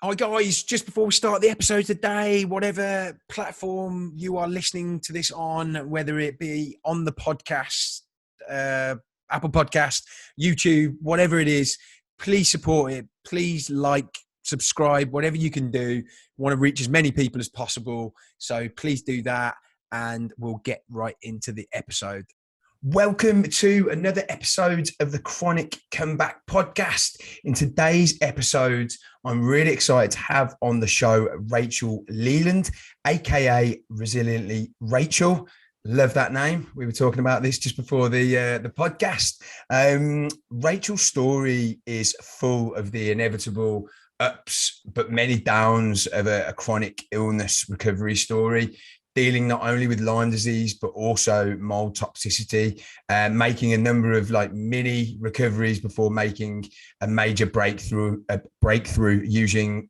Hi guys, just before we start the episode today, whatever platform you are listening to this on, whether it be on the podcast, Apple Podcast, YouTube, whatever it is, please support it. Please like, subscribe, whatever you can do. We want to reach as many people as possible. So please do that and we'll get right into the episode. Welcome to another episode of the Chronic Comeback Podcast. In today's episode, I'm really excited to have on the show Rachel Leland, aka Resiliently Rachel. Love that name. We were talking about this just before the podcast. Rachel's story is full of the inevitable ups, but many downs of a chronic illness recovery story, dealing not only with Lyme disease, but also mold toxicity, making a number of like mini recoveries before making a major breakthrough using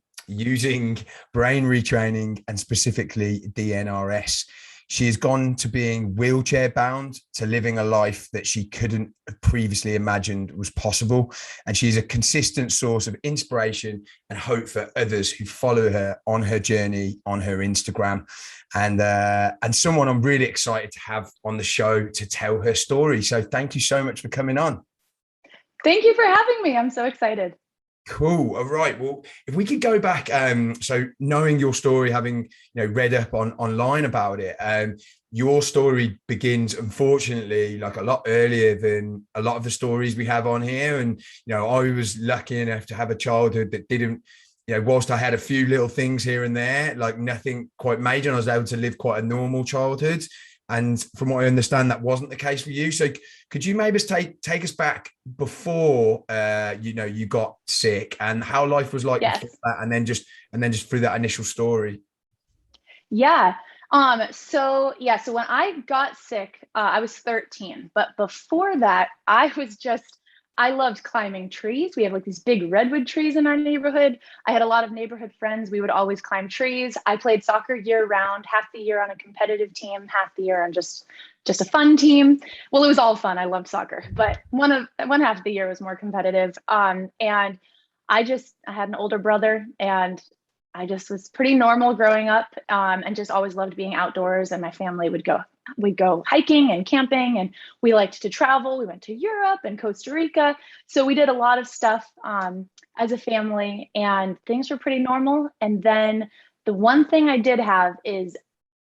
brain retraining and specifically DNRS. She has gone to being wheelchair bound to living a life that she couldn't have previously imagined was possible. And she's a consistent source of inspiration and hope for others who follow her on her journey on her Instagram. And someone I'm really excited to have on the show to tell her story. So thank you so much for coming on. Thank you for having me. I'm so excited. Cool. All right. Well, if we could go back, so knowing your story, having read up online about it, your story begins, unfortunately, like a lot earlier than a lot of the stories we have on here. And I was lucky enough to have a childhood that didn't, whilst I had a few little things here and there, like nothing quite major, and I was able to live quite a normal childhood. And from what I understand, that wasn't the case for you. So could you maybe take us back before you got sick and how life was like before that, and then just through that initial story? Yeah. So when I got sick, I was 13, but before that, I loved climbing trees. We have like these big redwood trees in our neighborhood. I had a lot of neighborhood friends. We would always climb trees. I played soccer year round, half the year on a competitive team, half the year on just a fun team. Well, it was all fun. I loved soccer, but one half of the year was more competitive. And I had an older brother, and I just was pretty normal growing up, and just always loved being outdoors. And my family we'd go hiking and camping, and we liked to travel. We went to Europe and Costa Rica. So we did a lot of stuff as a family, and things were pretty normal. And then the one thing I did have is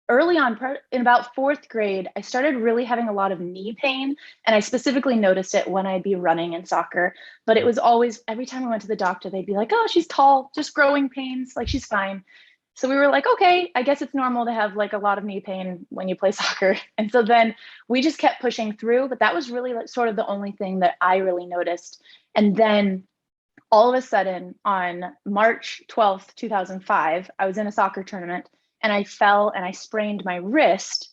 early on, in about fourth grade, I started really having a lot of knee pain. And I specifically noticed it when I'd be running in soccer. But it was always, every time I went to the doctor, they'd be like, oh, she's tall, just growing pains, like she's fine. So we were like, okay, I guess it's normal to have like a lot of knee pain when you play soccer. And so then we just kept pushing through. But that was really like sort of the only thing that I really noticed. And then all of a sudden on March 12th, 2005, I was in a soccer tournament and I fell and I sprained my wrist.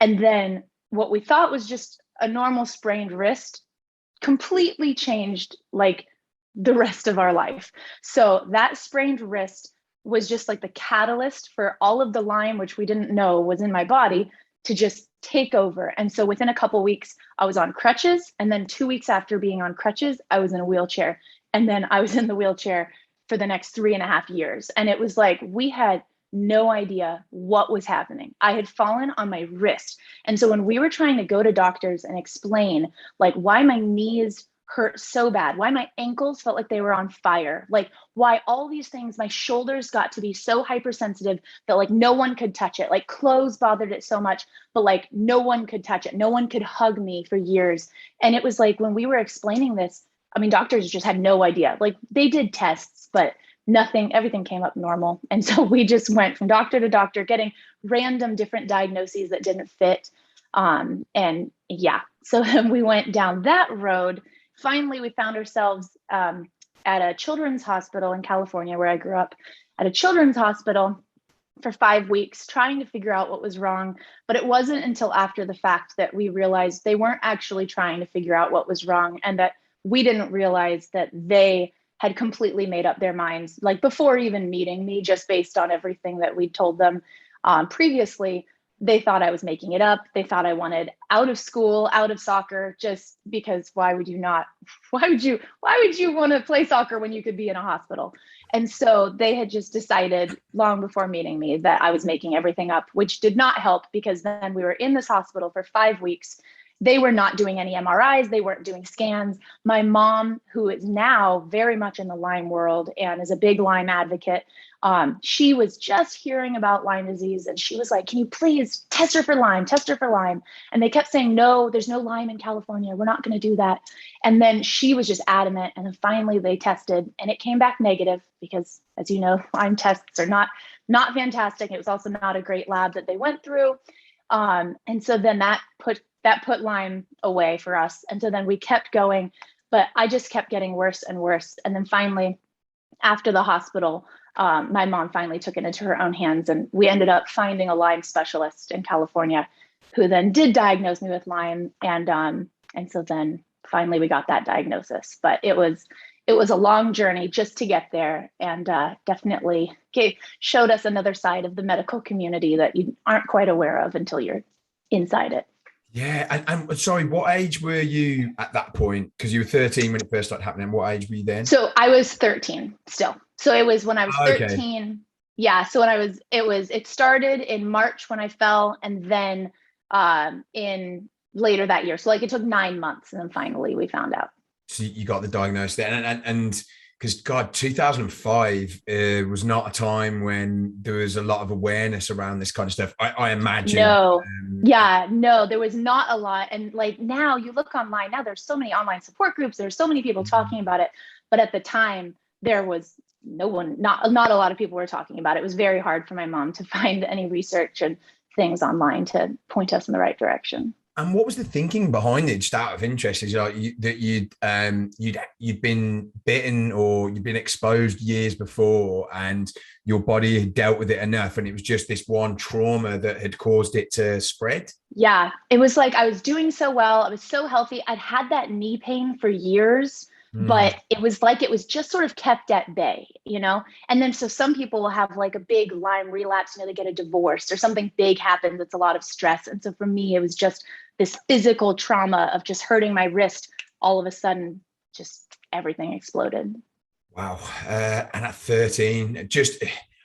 And then what we thought was just a normal sprained wrist completely changed like the rest of our life. So that sprained wrist was just like the catalyst for all of the Lyme, which we didn't know was in my body, to just take over. And so within a couple weeks, I was on crutches. And then 2 weeks after being on crutches, I was in a wheelchair. And then I was in the wheelchair for the next 3.5 years. And it was like, we had no idea what was happening. I had fallen on my wrist. And so when we were trying to go to doctors and explain like why my knees hurt so bad, why my ankles felt like they were on fire, like why all these things, my shoulders got to be so hypersensitive that like no one could touch it, like clothes bothered it so much, but like no one could touch it. No one could hug me for years. And it was like, when we were explaining this, I mean, doctors just had no idea. Like they did tests, but everything came up normal. And so we just went from doctor to doctor, getting random different diagnoses that didn't fit. So then we went down that road. Finally, we found ourselves at a children's hospital in California, where I grew up, at a children's hospital for 5 weeks, trying to figure out what was wrong. But it wasn't until after the fact that we realized they weren't actually trying to figure out what was wrong, and that we didn't realize that they had completely made up their minds, like before even meeting me, just based on everything that we'd told them previously. They thought I was making it up. They thought I wanted out of school, out of soccer, just because why would you want to play soccer when you could be in a hospital? And so they had just decided long before meeting me that I was making everything up, which did not help, because then we were in this hospital for 5 weeks. They were not doing any MRIs. They weren't doing scans. My mom, who is now very much in the Lyme world and is a big Lyme advocate, she was just hearing about Lyme disease, and she was like, can you please test her for Lyme, test her for Lyme? And they kept saying, no, there's no Lyme in California. We're not going to do that. And then she was just adamant. And then finally they tested, and it came back negative, because, as you know, Lyme tests are not fantastic. It was also not a great lab that they went through. And so then that put Lyme away for us. And so then we kept going, but I just kept getting worse and worse. And then finally, after the hospital, my mom finally took it into her own hands, and we ended up finding a Lyme specialist in California who then did diagnose me with Lyme. And so then finally we got that diagnosis, but it was a long journey just to get there, and definitely showed us another side of the medical community that you aren't quite aware of until you're inside it. Yeah. And sorry, what age were you at that point? Because you were 13 when it first started happening. What age were you then? So I was 13 still. So it was when I was 13. Okay. Yeah. So when it started in March when I fell, and then in later that year. So like it took 9 months, and then finally we found out. So you got the diagnosis then, and because God, 2005 was not a time when there was a lot of awareness around this kind of stuff. I imagine. No, no, there was not a lot. And like now you look online, now there's so many online support groups. There's so many people talking about it. But at the time there was no one, not a lot of people were talking about it. It was very hard for my mom to find any research and things online to point us in the right direction. And what was the thinking behind it? Just out of interest, is like that you'd been bitten or you'd been exposed years before, and your body had dealt with it enough, and it was just this one trauma that had caused it to spread. Yeah, it was like I was doing so well. I was so healthy. I'd had that knee pain for years, but it was like it was just sort of kept at bay, you know? And then so some people will have like a big Lyme relapse, you know, they get a divorce or something big happens. It's a lot of stress. And so for me, it was just this physical trauma of just hurting my wrist. All of a sudden, just everything exploded. Wow. And at 13, just,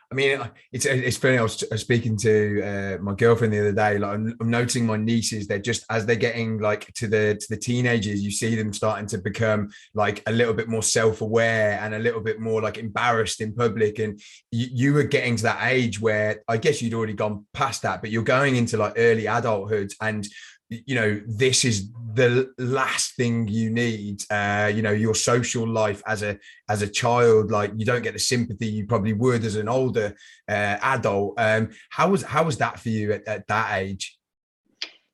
I mean, it's funny. I was speaking to my girlfriend the other day. Like, I'm noticing my nieces. They're just, as they're getting like to the teenagers, you see them starting to become like a little bit more self-aware and a little bit more like embarrassed in public. And you were getting to that age where I guess you'd already gone past that, but you're going into like early adulthood, and you know, this is the last thing you need. You know, your social life as a child, like you don't get the sympathy you probably would as an older adult. How was that for you at that age?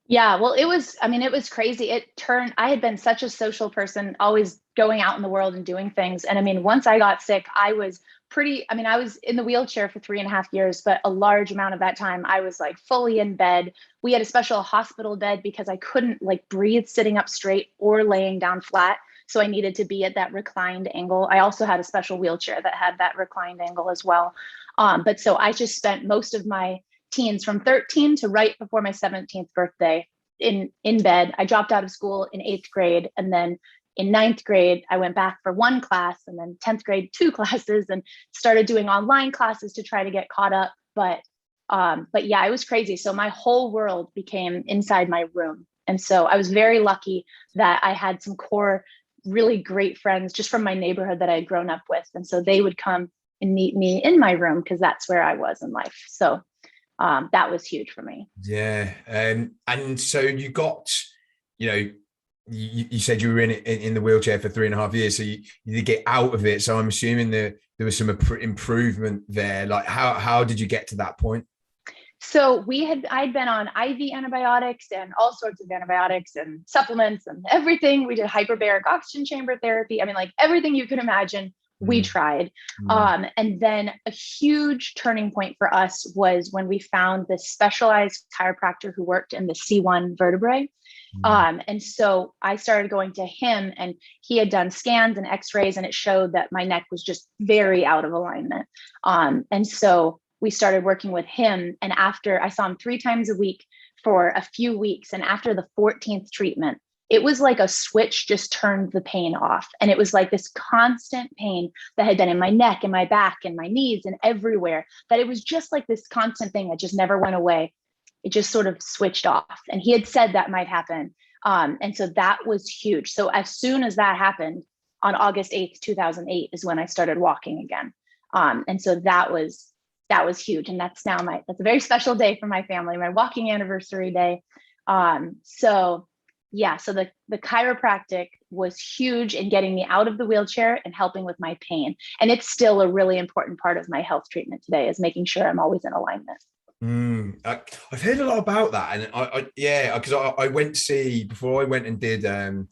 Yeah, well, it was crazy. I had been such a social person, always going out in the world and doing things. And I mean, once I got sick, I was in the wheelchair for 3.5 years, but a large amount of that time I was like fully in bed. We had a special hospital bed because I couldn't like breathe sitting up straight or laying down flat. So I needed to be at that reclined angle. I also had a special wheelchair that had that reclined angle as well. But so I just spent most of my teens from 13 to right before my 17th birthday in bed. I dropped out of school in 8th grade. And then in 9th grade, I went back for one class, and then 10th grade, 2 classes, and started doing online classes to try to get caught up. But yeah, it was crazy. So my whole world became inside my room. And so I was very lucky that I had some core, really great friends just from my neighborhood that I had grown up with. And so they would come and meet me in my room because that's where I was in life. So that was huge for me. Yeah. And so you got, you know, you said you were in the wheelchair for 3.5 years, so you did get out of it. So I'm assuming there was some improvement there. Like how did you get to that point? So I'd been on IV antibiotics and all sorts of antibiotics and supplements and everything. We did hyperbaric oxygen chamber therapy. I mean, like everything you can imagine, we tried. And then a huge turning point for us was when we found this specialized chiropractor who worked in the C1 vertebrae. And so I started going to him, and he had done scans and x-rays, and it showed that my neck was just very out of alignment. And so we started working with him. And after I saw him 3 times a week for a few weeks, and after the 14th treatment, it was like a switch just turned the pain off. And it was like this constant pain that had been in my neck and my back and my knees and everywhere, that it was just like this constant thing that just never went away. It just sort of switched off. And he had said that might happen. And so that was huge. So as soon as that happened on August 8th, 2008 is when I started walking again. And so that was huge. And that's a very special day for my family, my walking anniversary day. So the chiropractic was huge in getting me out of the wheelchair and helping with my pain. And it's still a really important part of my health treatment today, is making sure I'm always in alignment. I've heard a lot about that, and because I went to see, before I went and did some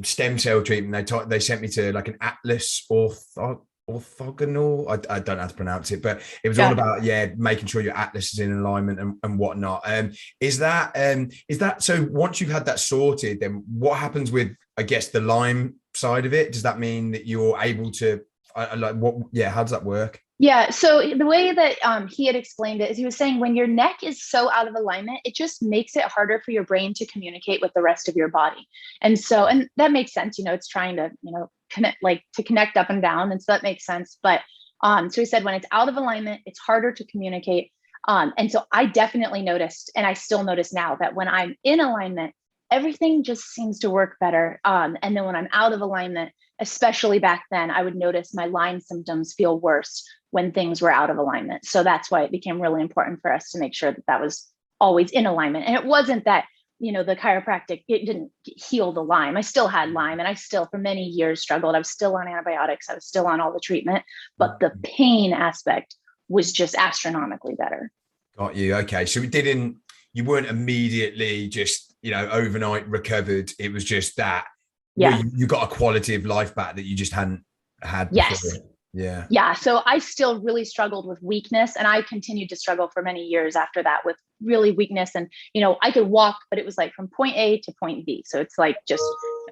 stem cell treatment. They sent me to like an Atlas orthogonal. I don't know how to pronounce it, but it was all about making sure your atlas is in alignment and whatnot. Is that so? Once you've had that sorted, then what happens with, I guess, the Lyme side of it? Does that mean that you're able to how does that work? Yeah. So the way that he had explained it is, he was saying when your neck is so out of alignment, it just makes it harder for your brain to communicate with the rest of your body. And that makes sense. It's trying to, connect up and down. And so that makes sense. But so he said, when it's out of alignment, it's harder to communicate. And so I definitely noticed, and I still notice now, that when I'm in alignment, everything just seems to work better. And then when I'm out of alignment, especially back then, I would notice my Lyme symptoms feel worse when things were out of alignment. So that's why it became really important for us to make sure that was always in alignment. And it wasn't that, the chiropractic, it didn't heal the Lyme. I still had Lyme, and I still for many years struggled. I was still on antibiotics. I was still on all the treatment, but the pain aspect was just astronomically better. Got you. Okay. So you weren't immediately just, overnight recovered. It was just that you got a quality of life back that you just hadn't had before. Yes. Yeah. So I still really struggled with weakness, and I continued to struggle for many years after that with really weakness. And, I could walk, but it was like from point A to point B. So it's like just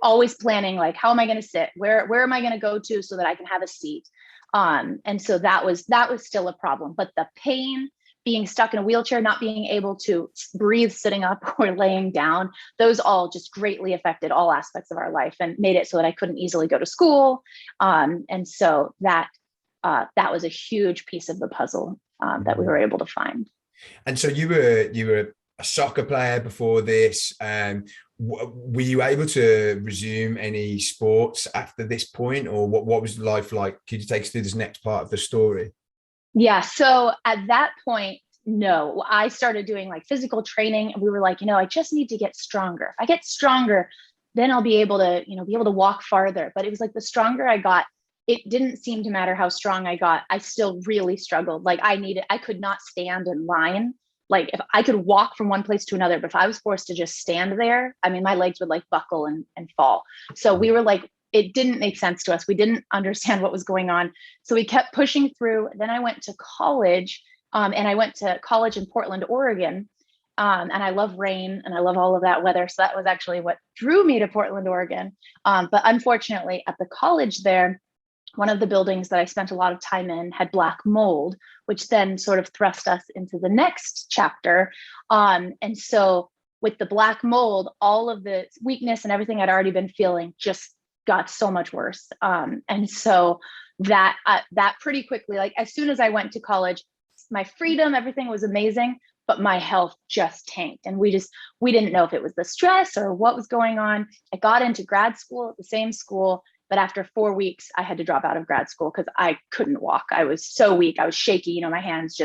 always planning, like, how am I going to sit? Where am I going to go to so that I can have a seat? And so that was still a problem. But the pain, being stuck in a wheelchair, not being able to breathe sitting up or laying down, those all just greatly affected all aspects of our life and made it so that I couldn't easily go to school. And so that was a huge piece of the puzzle that we were able to find. And so you were a soccer player before this. Were you able to resume any sports after this point, or what was life like? Could you take us through this next part of the story? Yeah. So at that point, no, I started doing like physical training, and we were like, I just need to get stronger. If I get stronger, then I'll be able to, walk farther. But it was like the stronger I got, it didn't seem to matter how strong I got. I still really struggled. Like I could not stand in line. Like if I could walk from one place to another, but if I was forced to just stand there, I mean, my legs would like buckle and fall. So we were like, it didn't make sense to us. We didn't understand what was going on. So we kept pushing through. Then I went to college, and I went to college in Portland, Oregon. And I love rain and I love all of that weather. So that was actually what drew me to Portland, Oregon. But unfortunately, at the college there, one of the buildings that I spent a lot of time in had black mold, which then sort of thrust us into the next chapter. And so with the black mold, all of the weakness and everything I'd already been feeling just got so much worse. And so that pretty quickly, like as soon as I went to college, my freedom, everything was amazing, but my health just tanked. And we didn't know if it was the stress or what was going on. I got into grad school at the same school, but after 4 weeks, I had to drop out of grad school because I couldn't walk. I was so weak. I was shaky, my hands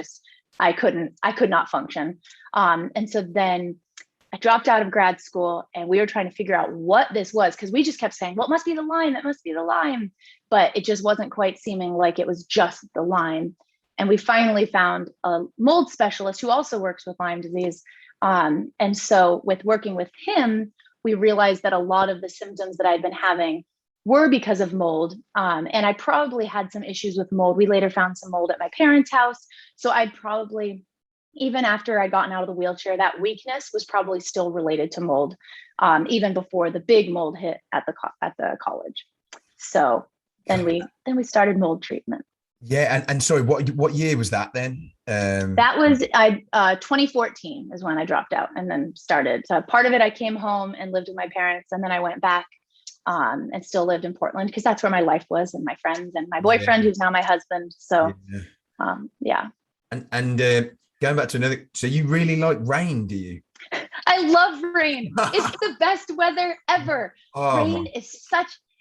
I could not function. And so then I dropped out of grad school, and we were trying to figure out what this was, because we just kept saying, well, it must be the Lyme. It must be the Lyme. But it just wasn't quite seeming like it was just the Lyme. And we finally found a mold specialist who also works with Lyme disease. And so with working with him, we realized that a lot of the symptoms that I'd been having were because of mold. And I probably had some issues with mold. We later found some mold at my parents' house. So I'd probably, even after I'd gotten out of the wheelchair, that weakness was probably still related to mold, even before the big mold hit at the college. So then we started mold treatment. Yeah, and sorry, what year was that then? That was 2014 is when I dropped out and then started. So part of it, I came home and lived with my parents, and then I went back and still lived in Portland because that's where my life was, and my friends and my boyfriend, Yeah, who's now my husband. So yeah. yeah. And going back to another, so you really like rain, do you? I love rain. It's the best weather ever. Oh Rain my is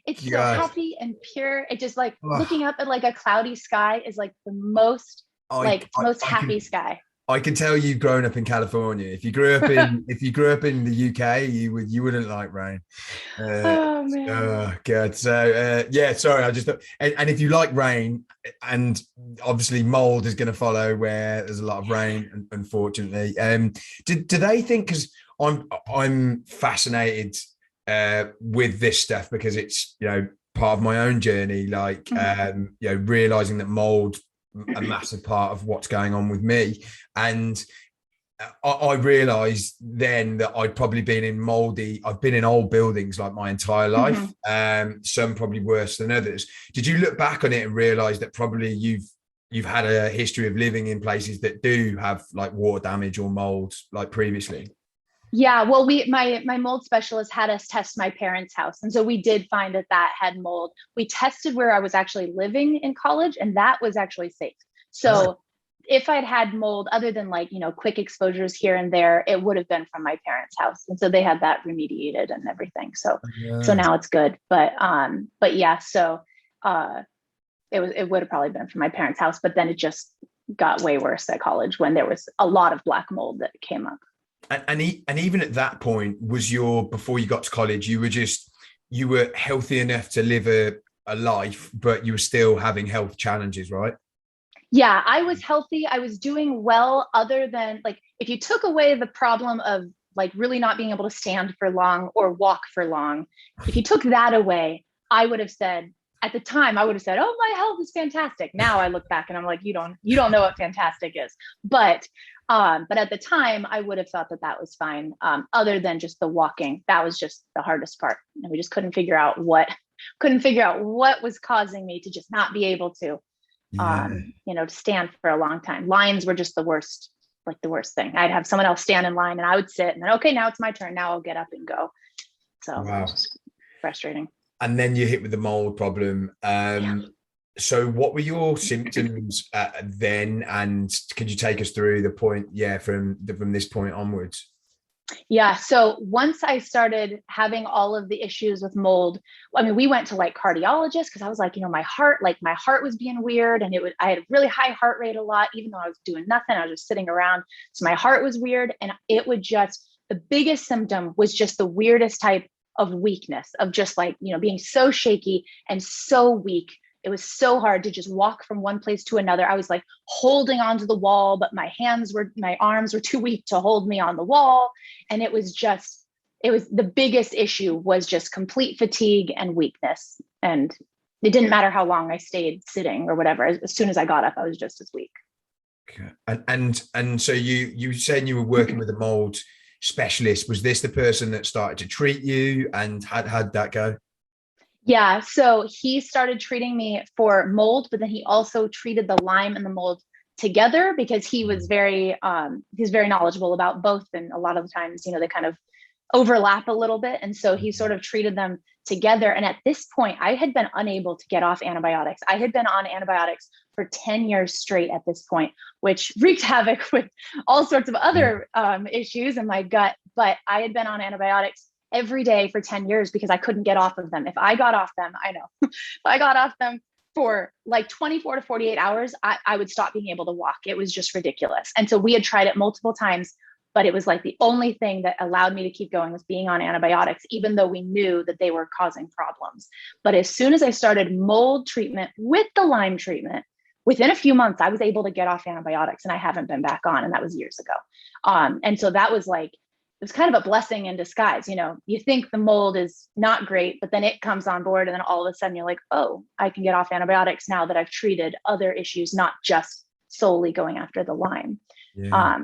it's so God. happy and pure. It just like Oh, looking up at like a cloudy sky is like the most I, I most I happy can sky. I can tell you've grown up in California. If you grew up in the UK, you wouldn't like rain. Uh, Oh man. oh God. So yeah, sorry. I just thought, and if you like rain, and obviously mold is going to follow where there's a lot of rain, unfortunately. Do they think? Because I'm fascinated with this stuff because it's part of my own journey. Like Mhm. realizing that mold a massive part of what's going on with me, and I realized then that I'd probably been in moldy. I've been in old buildings like my entire life. Mhm. Some probably worse than others. Did you look back on it and realize that probably you've had a history of living in places that do have like water damage or mold like previously? Yeah, well, my mold specialist had us test my parents' house, and so we did find that that had mold. We tested where I was actually living in college, and that was actually safe. Oh, So if I'd had mold, other than like quick exposures here and there, it would have been from my parents' house, and so they had that remediated and everything. So yeah. now it's good. But yeah, so uh, it would have probably been from my parents' house, but then it just got way worse at college when there was a lot of black mold that came up. And even at that point, was your before you got to college, you were healthy enough to live a life, but you were still having health challenges, right? Yeah, I was healthy. I was doing well, other than like if you took away the problem of like really not being able to stand for long or walk for long, if you took that away, I would have said at the time, I would have said, "Oh, my health is fantastic." Now I look back and I'm like, you don't know what fantastic is." But at the time, I would have thought that that was fine. Other than just the walking, that was just the hardest part, and we just couldn't figure out what was causing me to just not be able to Yeah. to stand for a long time. Lines were just like the worst thing. I'd have someone else stand in line and I would sit and then, okay, now it's my turn. Now I'll get up and go. So it was Wow. just frustrating. And then you hit with the mold problem. Yeah. So what were your symptoms then? And could you take us through the point, from this point onwards? Yeah. So once I started having all of the issues with mold, I mean, we went to like cardiologists because I was like, my heart was being weird, and I had a really high heart rate a lot, even though I was doing nothing. I was just sitting around. So my heart was weird. And it would the biggest symptom was just the weirdest type of weakness of just like, being so shaky and so weak. It was so hard to just walk from one place to another. I was like holding onto the wall, but my arms were too weak to hold me on the wall. And it was the biggest issue was just complete fatigue and weakness. And it didn't matter how long I stayed sitting or whatever. As soon as I got up, I was just as weak. Okay. And so you said you were working with a mold specialist. Was this the person that started to treat you, and how'd that go? Yeah, so he started treating me for mold, but then he also treated the Lyme and the mold together because he's very knowledgeable about both, and a lot of the times, they kind of overlap a little bit, and so he sort of treated them together. And at this point, I had been unable to get off antibiotics. I had been on antibiotics for 10 years straight at this point, which wreaked havoc with all sorts of other issues in my gut. But I had been on antibiotics every day for 10 years because I couldn't get off of them. If I got off them, I know, if I got off them for like 24 to 48 hours, I would stop being able to walk. It was just ridiculous. And so we had tried it multiple times, but it was like the only thing that allowed me to keep going was being on antibiotics, even though we knew that they were causing problems. But as soon as I started mold treatment with the Lyme treatment, within a few months, I was able to get off antibiotics, and I haven't been back on. And that was years ago. And so that was like, it was kind of a blessing in disguise. You think the mold is not great, but then it comes on board, and then all of a sudden you're like, oh, I can get off antibiotics now that I've treated other issues, not just solely going after the Lyme. Yeah.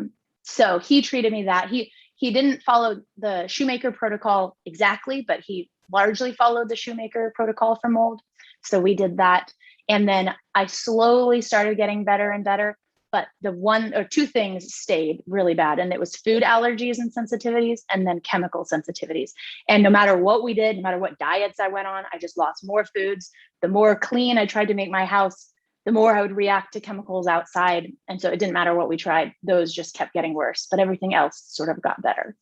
So he treated me that he didn't follow the Shoemaker protocol exactly, but he largely followed the Shoemaker protocol for mold. So we did that. And then I slowly started getting better and better. But the one or two things stayed really bad. And it was food allergies and sensitivities, and then chemical sensitivities. And no matter what we did, no matter what diets I went on, I just lost more foods. The more clean I tried to make my house, the more I would react to chemicals outside. And so it didn't matter what we tried, those just kept getting worse, but everything else sort of got better.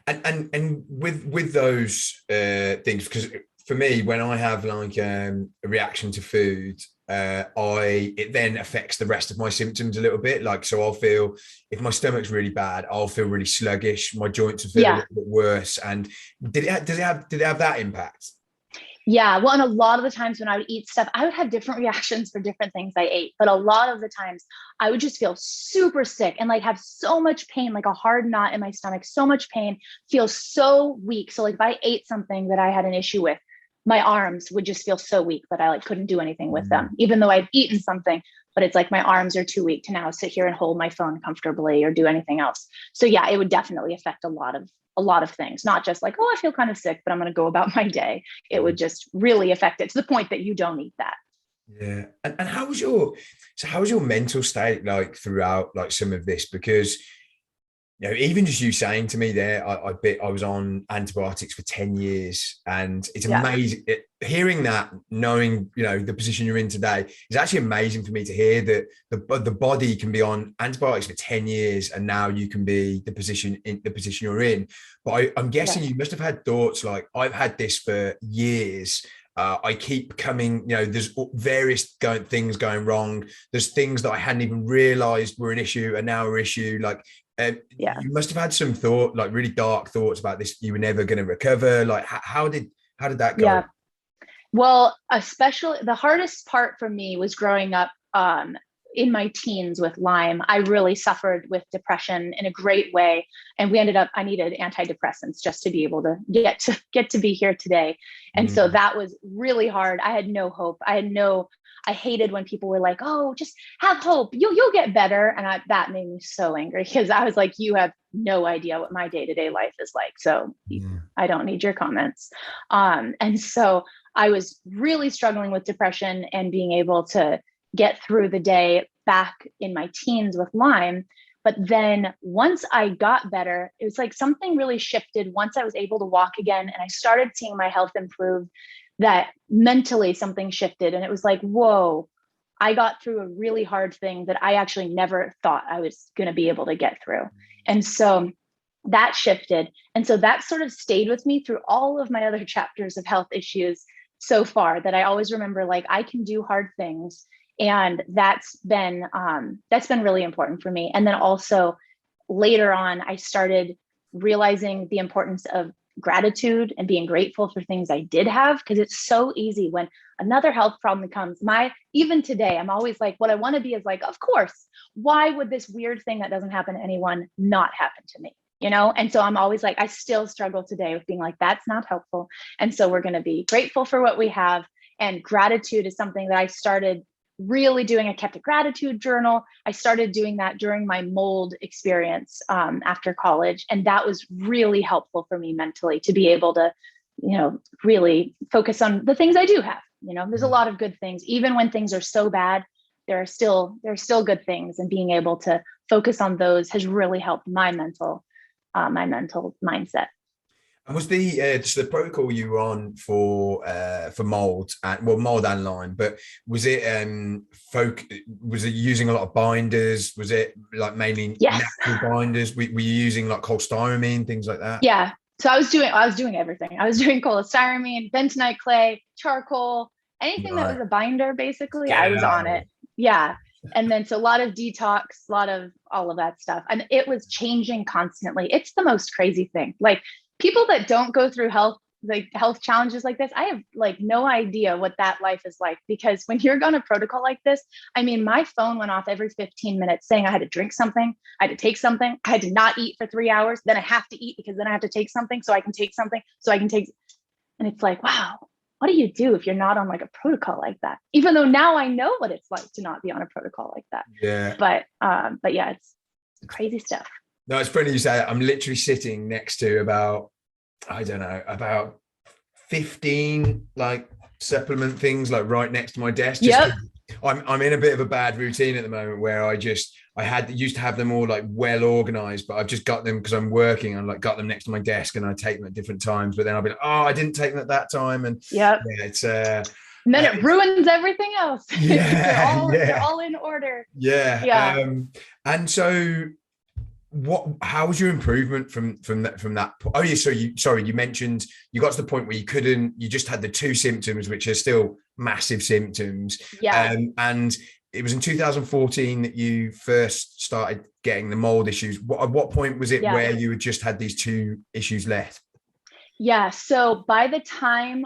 And with those things, because for me, when I have like a reaction to food, it then affects the rest of my symptoms a little bit. Like, so I'll feel, if my stomach's really bad, I'll feel really sluggish. My joints will feel a little bit worse. And did it have that impact? Yeah, well, and a lot of the times when I would eat stuff, I would have different reactions for different things I ate. But a lot of the times I would just feel super sick and like have so much pain, like a hard knot in my stomach, so much pain, feel so weak. So like if I ate something that I had an issue with, my arms would just feel so weak that I like couldn't do anything with them, even though I'd eaten something. But it's like my arms are too weak to now sit here and hold my phone comfortably or do anything else. So yeah, it would definitely affect a lot of things, not just like, oh, I feel kind of sick, but I'm going to go about my day. It would just really affect it to the point that you don't eat that. Yeah. And how was your mental state like throughout like some of this? Because, you know, even just you saying to me there, I was on antibiotics for 10 years, and it's amazing hearing that, knowing, you know, the position you're in today is actually amazing for me to hear that the body can be on antibiotics for 10 years and now you can be the position you're in. But I'm guessing you must have had thoughts like, I've had this for years. I keep coming, you know, there's various things going wrong. There's things that I hadn't even realized were an issue and now are an issue. Like, you must have had some thought, like really dark thoughts about this. You were never going to recover. Like, how did that go? Yeah. Well, especially the hardest part for me was growing up in my teens with Lyme. I really suffered with depression in a great way. And I needed antidepressants just to be able to get to be here today. And so that was really hard. I had no hope. I hated when people were like, oh, just have hope. You'll get better. And that made me so angry, because I was like, you have no idea what my day-to-day life is like. So I don't need your comments. And so I was really struggling with depression and being able to get through the day back in my teens with Lyme. But then once I got better, it was like something really shifted once I was able to walk again and I started seeing my health improve, that mentally something shifted. And it was like, whoa, I got through a really hard thing that I actually never thought I was going to be able to get through. And so that shifted. And so that sort of stayed with me through all of my other chapters of health issues so far, that I always remember, like, I can do hard things. And that's been really important for me. And then also later on, I started realizing the importance of gratitude and being grateful for things I did have, because it's so easy when another health problem comes. Even today, I'm always like, what I want to be is like, of course, why would this weird thing that doesn't happen to anyone not happen to me? You know? And so I'm always like, I still struggle today with being like, that's not helpful. And so we're going to be grateful for what we have. And gratitude is something that I started really doing. I kept a gratitude journal. I started doing that during my mold experience after college. And that was really helpful for me mentally, to be able to, you know, really focus on the things I do have. You know, there's a lot of good things. Even when things are so bad, there are still good things. And being able to focus on those has really helped my mental mindset. And was the protocol you were on for mold and Lyme, but was it using a lot of binders? Was it like mainly natural binders? Were you using like cholestyramine, things like that? Yeah. So I was doing everything. I was doing cholestyramine, bentonite clay, charcoal, anything that was a binder, basically. I was on it. Yeah. And then so a lot of detox, a lot of all of that stuff. And it was changing constantly. It's the most crazy thing. Like, people that don't go through health challenges like this, I have like no idea what that life is like, because when you're on a protocol like this, I mean, my phone went off every 15 minutes saying I had to drink something, I had to take something, I had to not eat for 3 hours, then I have to eat because then I have to take something so I can take something so I can take. And it's like, wow, what do you do if you're not on like a protocol like that? Even though now I know what it's like to not be on a protocol like that. Yeah. But yeah, it's crazy stuff. No, it's funny you say that. I'm literally sitting next to about 15 like supplement things like right next to my desk. Just Yep. I'm in a bit of a bad routine at the moment where I used to have them all like well organized, but I've just got them because I'm working. I'm like got them next to my desk and I take them at different times. But then I'll be like, oh, I didn't take them at that time, and Yep. yeah, it's And then it ruins everything else. yeah, They're yeah, all in order. yeah. Yeah. And so how was your improvement from that oh yeah, so you mentioned you got to the point where you just had the two symptoms, which are still massive symptoms. Yeah. And it was in 2014 that you first started getting the mold issues. At what point was it Yeah. where you had just had these two issues left? Yeah. So by the time,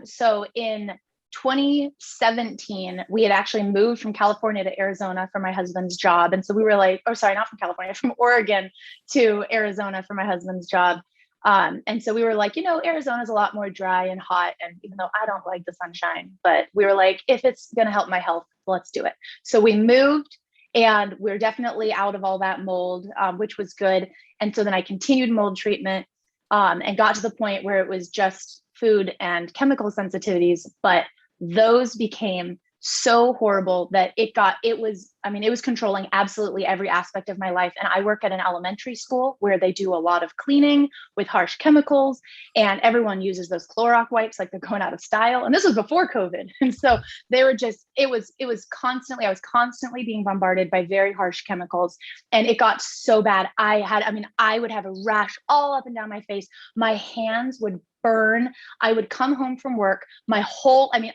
so in 2017, we had actually moved from California to Arizona for my husband's job. And so we were like, oh, sorry, not from California, from Oregon to Arizona for my husband's job. And so we were like, Arizona's a lot more dry and hot. And even though I don't like the sunshine, but we were like, if it's going to help my health, let's do it. So we moved and we're definitely out of all that mold, which was good. And so then I continued mold treatment and got to the point where it was just food and chemical sensitivities, but those became so horrible that it was controlling absolutely every aspect of my life. And I work at an elementary school where they do a lot of cleaning with harsh chemicals, and everyone uses those Clorox wipes like they're going out of style. And this was before COVID. And so they were just, I was constantly being bombarded by very harsh chemicals. And it got so bad. I would have a rash all up and down my face. My hands would burn. I would come home from work.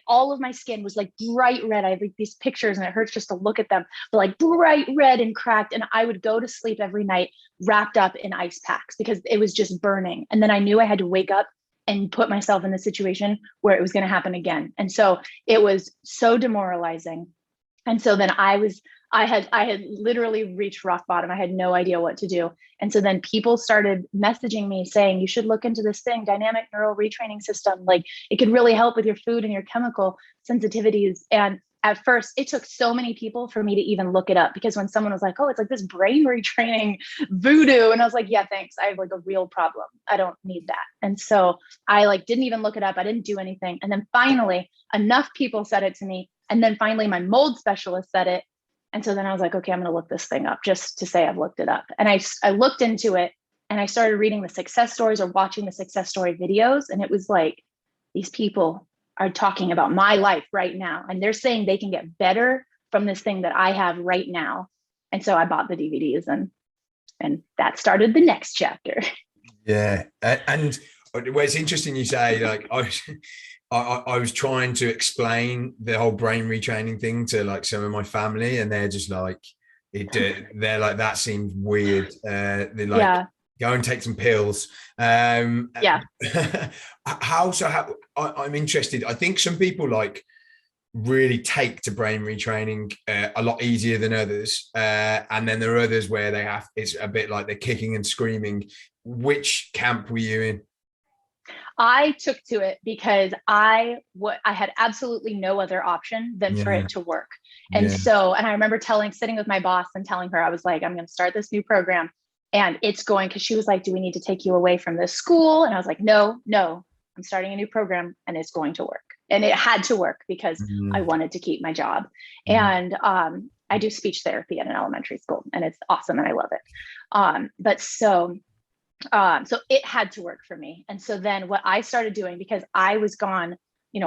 All of my skin was like bright red. I have these pictures and it hurts just to look at them, but like bright red and cracked. And I would go to sleep every night wrapped up in ice packs because it was just burning. And then I knew I had to wake up and put myself in the situation where it was going to happen again. And so it was so demoralizing. And so then I had literally reached rock bottom. I had no idea what to do. And so then people started messaging me saying, you should look into this thing, Dynamic Neural Retraining System. Like it could really help with your food and your chemical sensitivities. And at first it took so many people for me to even look it up, because when someone was like, oh, it's like this brain retraining voodoo. And I was like, yeah, thanks. I have like a real problem. I don't need that. And so I didn't even look it up. I didn't do anything. And then finally enough people said it to me. And then finally my mold specialist said it. And so then I was like, okay, I'm going to look this thing up just to say I've looked it up. And I looked into it and I started reading the success stories or watching the success story videos. And it was like, these people are talking about my life right now. And they're saying they can get better from this thing that I have right now. And so I bought the DVDs and that started the next chapter. Yeah. And well, it's interesting you say, like, I was trying to explain the whole brain retraining thing to like some of my family, and they're just like, they're like, that seems weird. They're like, yeah. Go and take some pills. Yeah. I'm interested. I think some people like really take to brain retraining a lot easier than others. And then there are others where it's a bit like they're kicking and screaming. Which camp were you in? I took to it because I had absolutely no other option than for it to work. And so, and I remember sitting with my boss and telling her, I was like, I'm going to start this new program and it's going, because she was like, do we need to take you away from this school? And I was like, no, I'm starting a new program and it's going to work. And it had to work because I wanted to keep my job. And I do speech therapy at an elementary school and it's awesome and I love it. So it had to work for me. And so then what I started doing, because I was gone,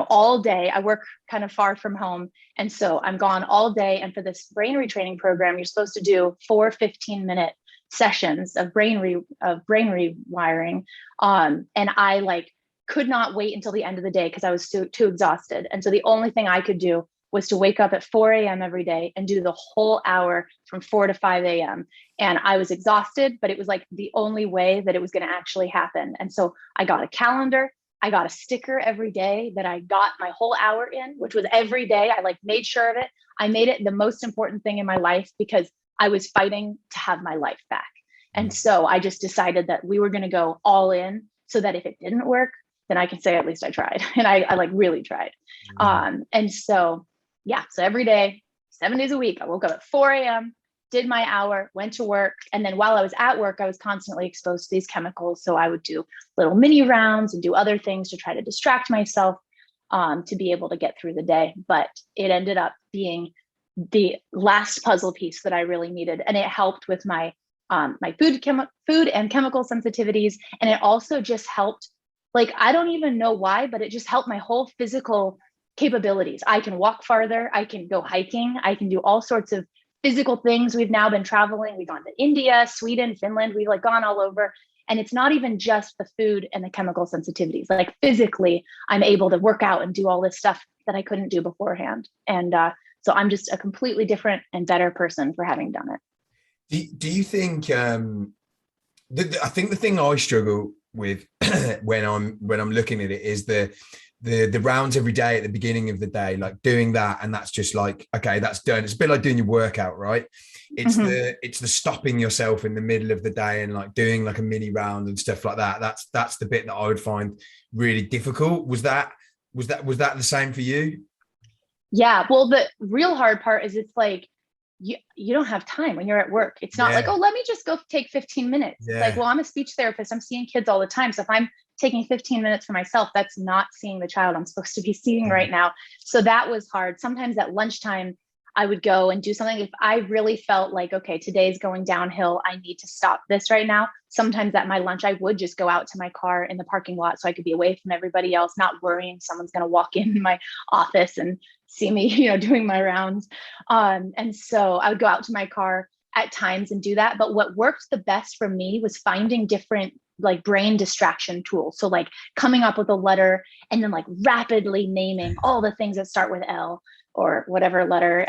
all day, I work kind of far from home. And so I'm gone all day. And for this brain retraining program, you're supposed to do 4 15-minute sessions of brain rewiring. And I could not wait until the end of the day because I was too exhausted. And so the only thing I could do was to wake up at 4 a.m. every day and do the whole hour from 4 to 5 a.m. And I was exhausted, but it was like the only way that it was going to actually happen. And so I got a calendar. I got a sticker every day that I got my whole hour in, which was every day. I made sure of it. I made it the most important thing in my life because I was fighting to have my life back. And so I just decided that we were going to go all in so that if it didn't work, then I can say at least I tried. And I really tried. And so, yeah, so every day, 7 days a week, I woke up at 4 a.m. did my hour, went to work. And then while I was at work, I was constantly exposed to these chemicals. So I would do little mini rounds and do other things to try to distract myself, to be able to get through the day. But it ended up being the last puzzle piece that I really needed. And it helped with my my food and chemical sensitivities. And it also just helped, like, I don't even know why, but it just helped my whole physical capabilities. I can walk farther. I can go hiking. I can do all sorts of physical things. We've now been traveling. We've gone to India, Sweden, Finland. We've like gone all over. And it's not even just the food and the chemical sensitivities. Like physically, I'm able to work out and do all this stuff that I couldn't do beforehand. And so I'm just a completely different and better person for having done it. Do you think, I think the thing I struggle with when I'm looking at it is the rounds every day at the beginning of the day, like doing that, and that's just like, okay, that's done. It's a bit like doing your workout, right? It's the stopping yourself in the middle of the day and like doing like a mini round and stuff like that. That's the bit that I would find really difficult. Was that the same for you? Yeah. Well, the real hard part is it's like you don't have time when you're at work. It's not like, oh, let me just go take 15 minutes. It's like, well, I'm a speech therapist. I'm seeing kids all the time. So if I'm taking 15 minutes for myself, that's not seeing the child I'm supposed to be seeing right now. So that was hard. Sometimes at lunchtime, I would go and do something. If I really felt like, okay, today's going downhill, I need to stop this right now. Sometimes at my lunch, I would just go out to my car in the parking lot so I could be away from everybody else, not worrying someone's going to walk in my office and see me, doing my rounds. And so I would go out to my car at times and do that. But what worked the best for me was finding different like brain distraction tools. So like coming up with a letter and then like rapidly naming all the things that start with L or whatever letter,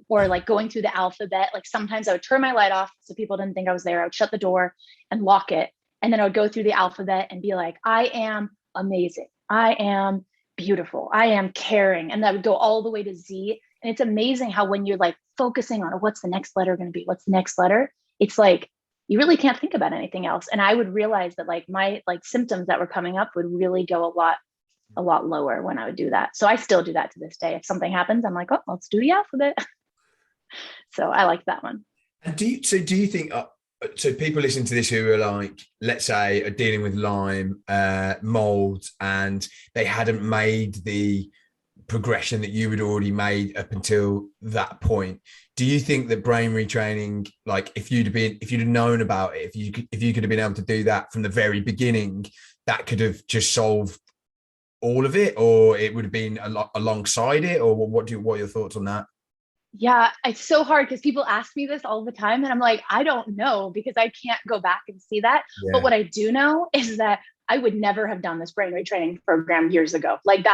or like going through the alphabet. Like sometimes I would turn my light off so people didn't think I was there. I would shut the door and lock it. And then I would go through the alphabet and be like, I am amazing. I am beautiful. I am caring. And that would go all the way to Z. And it's amazing how when you're like focusing on what's the next letter going to be, what's the next letter, it's like, you really can't think about anything else. And I would realize that like my like symptoms that were coming up would really go a lot lower when I would do that. So I still do that to this day. If something happens, I'm like, oh, let's do the alphabet. So I like that one. And do you think, so people listen to this who are like, let's say, are dealing with Lyme, mold, and they hadn't made the progression that you had already made up until that point. Do you think that brain retraining, like if you'd have known about it, if you could have been able to do that from the very beginning, that could have just solved all of it, or it would have been alongside it, or what are your thoughts on that? Yeah, it's so hard because people ask me this all the time and I'm like, I don't know because I can't go back and see that. Yeah. But what I do know is that I would never have done this brain retraining program years ago. Like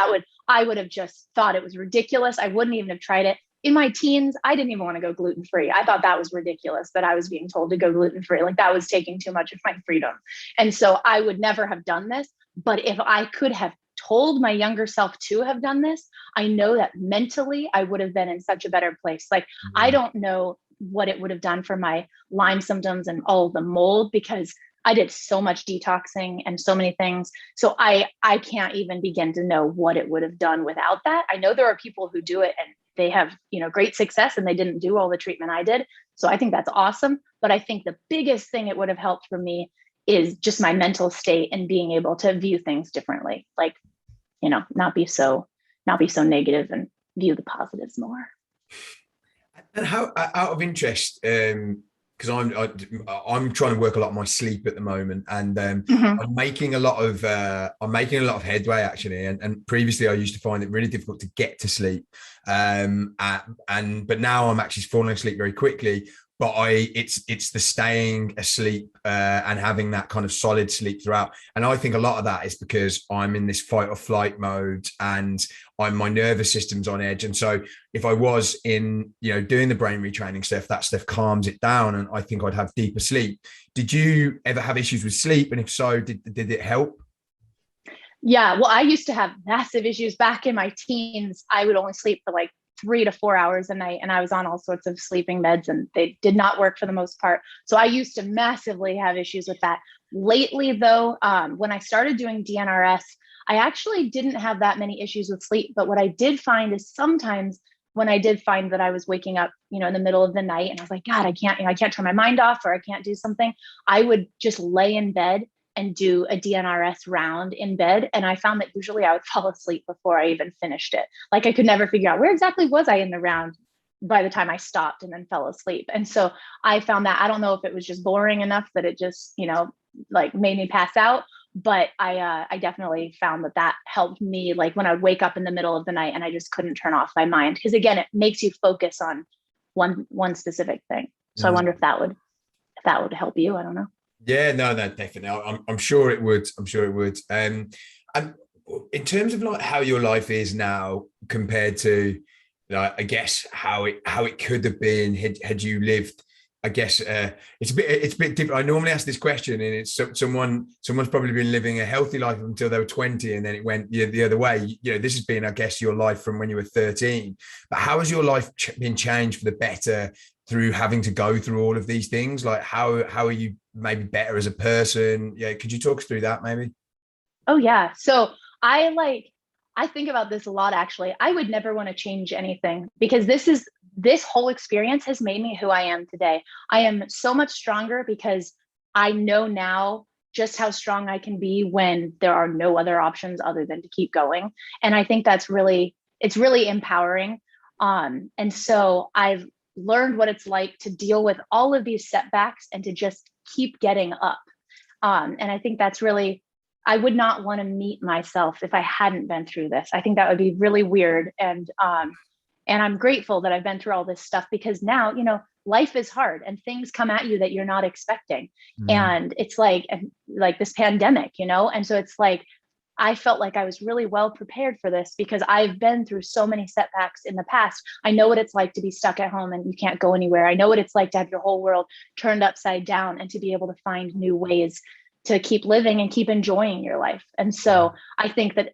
I would have just thought it was ridiculous. I wouldn't even have tried it. In my teens, I didn't even want to go gluten-free. I thought that was ridiculous that I was being told to go gluten-free. Like that was taking too much of my freedom. And so I would never have done this. But if I could have told my younger self to have done this, I know that mentally I would have been in such a better place. Like, I don't know what it would have done for my Lyme symptoms and all the mold because I did so much detoxing and so many things. So I can't even begin to know what it would have done without that. I know there are people who do it and they have, great success and they didn't do all the treatment I did. So I think that's awesome. But I think the biggest thing it would have helped for me is just my mental state and being able to view things differently. Like, not be so negative and view the positives more. And how, out of interest, because I'm trying to work a lot on my sleep at the moment, and I'm making a lot of headway actually. And previously I used to find it really difficult to get to sleep, but now I'm actually falling asleep very quickly. But it's the staying asleep and having that kind of solid sleep throughout. And I think a lot of that is because I'm in this fight or flight mode and my nervous system's on edge. And so if I was in, doing the brain retraining stuff, that stuff calms it down and I think I'd have deeper sleep. Did you ever have issues with sleep? And if so, did it help? Yeah, well, I used to have massive issues back in my teens. I would only sleep for like 3 to 4 hours a night. And I was on all sorts of sleeping meds and they did not work for the most part. So I used to massively have issues with that. Lately though, when I started doing DNRS, I actually didn't have that many issues with sleep. But what I did find is sometimes when I did find that I was waking up, in the middle of the night and I was like, God, I can't turn my mind off, or I can't do something, I would just lay in bed and do a DNRS round in bed. And I found that usually I would fall asleep before I even finished it. Like I could never figure out where exactly was I in the round by the time I stopped and then fell asleep. And so I found that, I don't know if it was just boring enough that it just, like made me pass out, but I definitely found that helped me, like when I would wake up in the middle of the night and I just couldn't turn off my mind. Because again, it makes you focus on one specific thing. So I wonder if that would help you. I don't know. Yeah, no, definitely. I'm sure it would. I'm sure it would. And in terms of like how your life is now compared to, I guess how it could have been had you lived. I guess it's a bit different. I normally ask this question, and it's someone's probably been living a healthy life until they were 20, and then it went the other way. This has been, I guess, your life from when you were 13. But how has your life been changed for the better through having to go through all of these things? Like how are you maybe better as a person? Yeah, could you talk us through that maybe? Oh yeah. So I think about this a lot, actually. I would never want to change anything, because this whole experience has made me who I am today. I am so much stronger because I know now just how strong I can be when there are no other options other than to keep going. And I think it's really empowering. And so I've learned what it's like to deal with all of these setbacks and to just keep getting up. And I think that's really, I would not want to meet myself if I hadn't been through this. I think that would be really weird. And I'm grateful that I've been through all this stuff, because now, life is hard and things come at you that you're not expecting. And it's like this pandemic, and so it's like, I felt like I was really well prepared for this because I've been through so many setbacks in the past. I know what it's like to be stuck at home and you can't go anywhere. I know what it's like to have your whole world turned upside down and to be able to find new ways to keep living and keep enjoying your life. And so I think that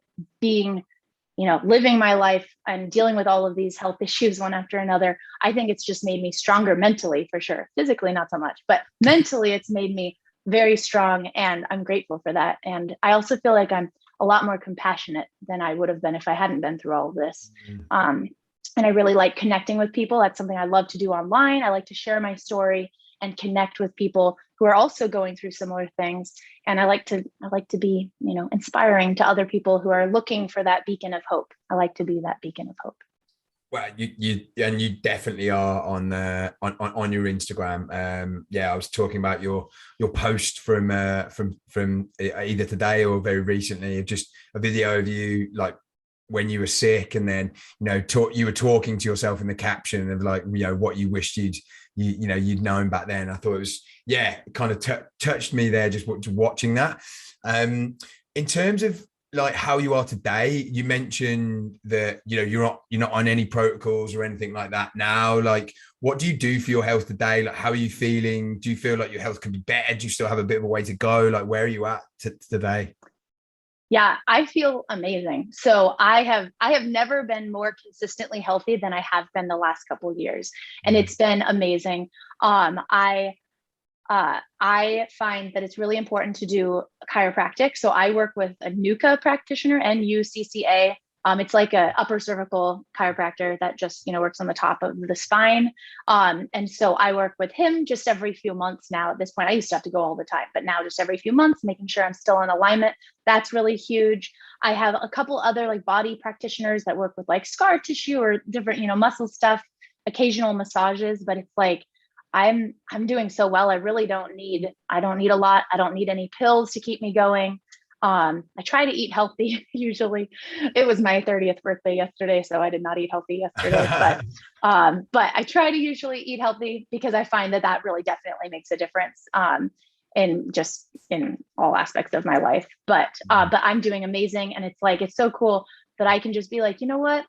living my life and dealing with all of these health issues one after another, I think it's just made me stronger mentally, for sure. Physically, not so much, but mentally it's made me very strong, and I'm grateful for that. And I also feel like I'm a lot more compassionate than I would have been if I hadn't been through all of this. And I really like connecting with people. That's something I love to do online. I like to share my story and connect with people who are also going through similar things. And I like to be, inspiring to other people who are looking for that beacon of hope. I like to be that beacon of hope. Well, you definitely are on your Instagram. I was talking about your post from either today or very recently, just a video of you like when you were sick, and then you were talking to yourself in the caption of like what you wished you'd known back then. I thought it was it kind of touched me there just watching that. In terms of like how you are today, you mentioned that you're not on any protocols or anything like that now. Like, what do you do for your health today? Like, how are you feeling? Do you feel like your health could be better? Do you still have a bit of a way to go? Like, where are you at today? Yeah, I feel amazing. So I have never been more consistently healthy than I have been the last couple of years, and it's been amazing. I find that it's really important to do chiropractic. So I work with a NUCCA practitioner, NUCCA. It's like a upper cervical chiropractor that just, works on the top of the spine. And so I work with him just every few months now. At this point, I used to have to go all the time, but now just every few months, making sure I'm still in alignment. That's really huge. I have a couple other like body practitioners that work with like scar tissue or different, muscle stuff, occasional massages, but it's like, I'm doing so well. I don't need a lot. I don't need any pills to keep me going. I try to eat healthy usually. It was my 30th birthday yesterday, so I did not eat healthy yesterday, but I try to usually eat healthy because I find that really definitely makes a difference in all aspects of my life. But I'm doing amazing, and it's so cool that I can just be like, you know what?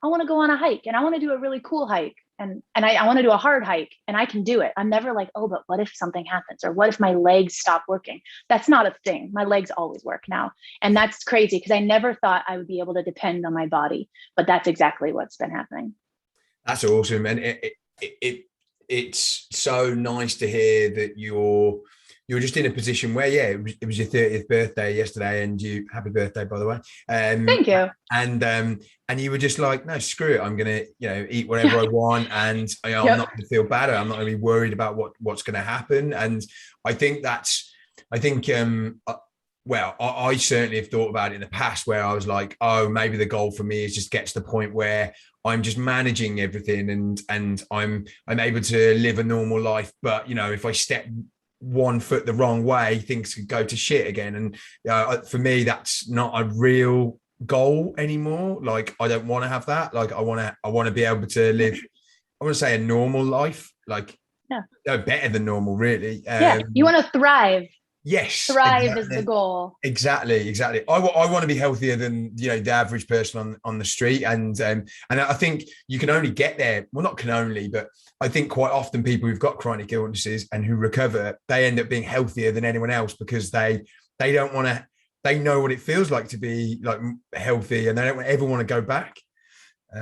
I want to go on a hike, and I want to do a really cool hike. And I want to do a hard hike, and I can do it. I'm never like, oh, but what if something happens? Or what if my legs stop working? That's not a thing. My legs always work now. And that's crazy because I never thought I would be able to depend on my body, but that's exactly what's been happening. That's awesome. And it's so nice to hear that you're you were just in a position where, yeah, it was your 30th birthday yesterday, and you, happy birthday, by the way. Thank you. And you were just like, no, screw it. I'm going to, eat whatever I want. And I'm not going to feel bad. I'm not going to be worried about what's going to happen. And I think well, I certainly have thought about it in the past where I was like, oh, maybe the goal for me is just get to the point where I'm just managing everything and I'm able to live a normal life. But, if I step one foot the wrong way, things could go to shit again. And for me, that's not a real goal anymore. Like, I don't want to have that. Like, I want to be able to live, I want to say, a normal life, like better than normal, really. You want to thrive. Yes, thrive exactly. is the goal. Exactly. I want to be healthier than the average person on the street, and I think you can only get there. Well, not can only, but I think quite often people who've got chronic illnesses and who recover, they end up being healthier than anyone else because they don't want to. They know what it feels like to be like healthy, and they don't ever want to go back.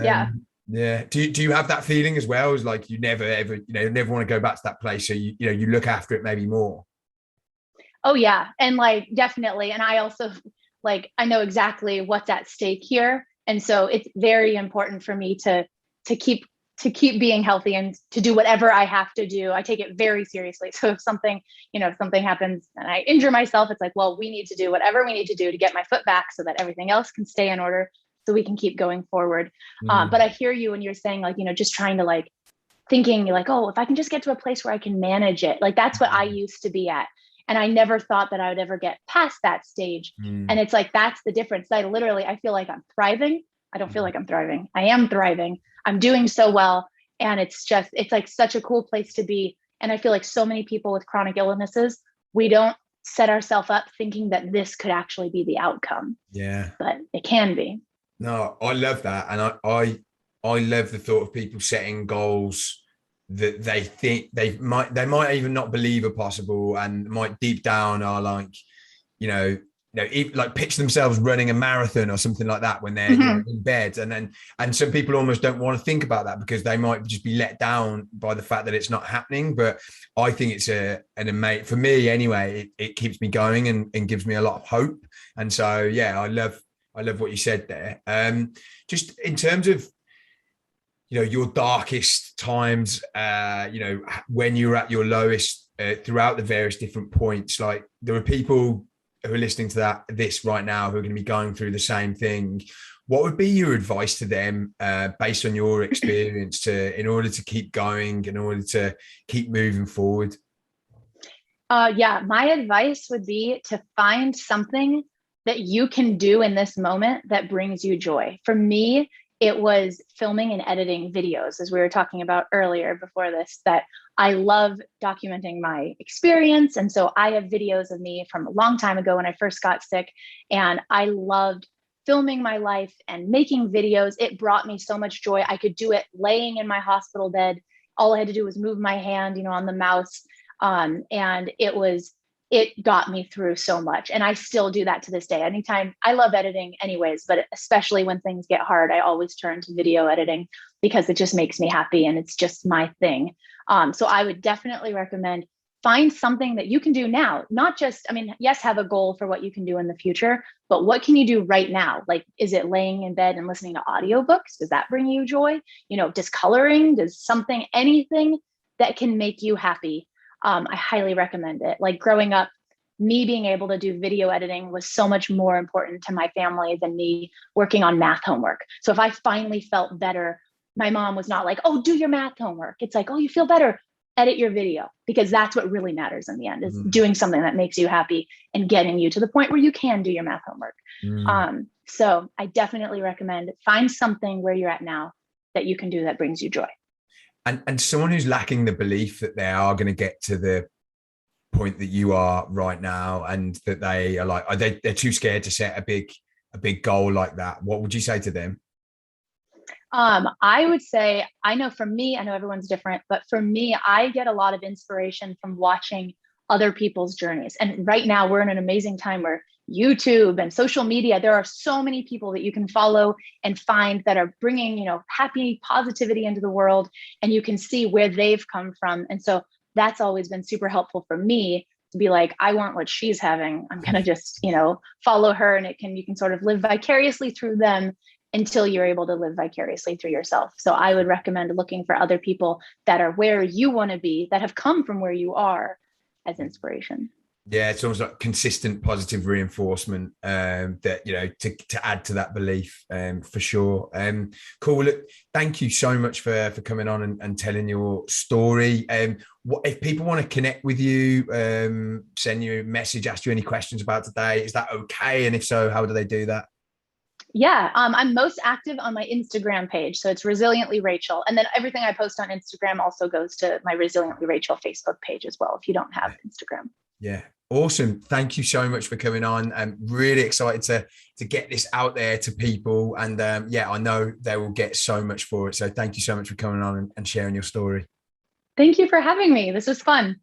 Yeah. Do you have that feeling as well? As like you never ever never want to go back to that place, so you look after it maybe more. Oh yeah. And like, definitely. And I also I know exactly what's at stake here. And so it's very important for me to keep being healthy and to do whatever I have to do. I take it very seriously. So if something happens and I injure myself, it's like, well, we need to do whatever we need to do to get my foot back so that everything else can stay in order so we can keep going forward. But I hear you when you're saying just trying to thinking oh, if I can just get to a place where I can manage it. Like that's what I used to be at. And I never thought that I would ever get past that stage. And it's that's the difference. I feel like I'm thriving. I don't feel like I'm thriving. I am thriving. I'm doing so well. And it's such a cool place to be. And I feel like so many people with chronic illnesses, we don't set ourselves up thinking that this could actually be the outcome. Yeah. But it can be. No, I love that. And I love the thought of people setting goals that they think they might even not believe are possible, and might deep down are like, like picture themselves running a marathon or something like that when they're in bed. And some people almost don't want to think about that because they might just be let down by the fact that it's not happening. But I think it's an amazing, for me anyway, it keeps me going and gives me a lot of hope. And so, yeah, I love what you said there. Just in terms of, your darkest times, when you're at your lowest throughout the various different points, like there are people who are listening to this right now who are going to be going through the same thing. What would be your advice to them based on your experience in order to keep going, in order to keep moving forward? My advice would be to find something that you can do in this moment that brings you joy. For me, it was filming and editing videos, as we were talking about earlier before this, that I love documenting my experience. And so I have videos of me from a long time ago when I first got sick, and I loved filming my life and making videos. It brought me so much joy. I could do it laying in my hospital bed. All I had to do was move my hand, on the mouse. And it got me through so much. And I still do that to this day. Anytime, I love editing anyways, but especially when things get hard, I always turn to video editing because it just makes me happy and it's just my thing. So I would definitely recommend find something that you can do now, not just, yes, have a goal for what you can do in the future, but what can you do right now? Like, is it laying in bed and listening to audiobooks? Does that bring you joy? Does coloring, anything that can make you happy? I highly recommend it. Like growing up, me being able to do video editing was so much more important to my family than me working on math homework. So if I finally felt better, my mom was not like, oh, do your math homework. It's like, oh, you feel better, edit your video, because that's what really matters in the end, is doing something that makes you happy and getting you to the point where you can do your math homework. So I definitely recommend find something where you're at now that you can do that brings you joy. And someone who's lacking the belief that they are going to get to the point that you are right now, and that they are like, they're too scared to set a big goal like that, what would you say to them? I would say, I know everyone's different, but for me, I get a lot of inspiration from watching other people's journeys. And right now we're in an amazing time where YouTube and social media, there are so many people that you can follow and find that are bringing, happy positivity into the world, and you can see where they've come from. And so that's always been super helpful for me to be like, I want what she's having. I'm going to just, follow her, and you can sort of live vicariously through them until you're able to live vicariously through yourself. So I would recommend looking for other people that are where you want to be, that have come from where you are, as inspiration. Yeah, it's almost like consistent positive reinforcement that, to add to that belief, for sure. Cool. Look, thank you so much for coming on and telling your story. What if people want to connect with you, send you a message, ask you any questions about today? Is that okay? And if so, how do they do that? Yeah, I'm most active on my Instagram page. So it's Resiliently Rachel. And then everything I post on Instagram also goes to my Resiliently Rachel Facebook page as well, if you don't have Instagram. Yeah. Awesome. Thank you so much for coming on. I'm really excited to get this out there to people. And I know they will get so much for it. So thank you so much for coming on and sharing your story. Thank you for having me. This was fun.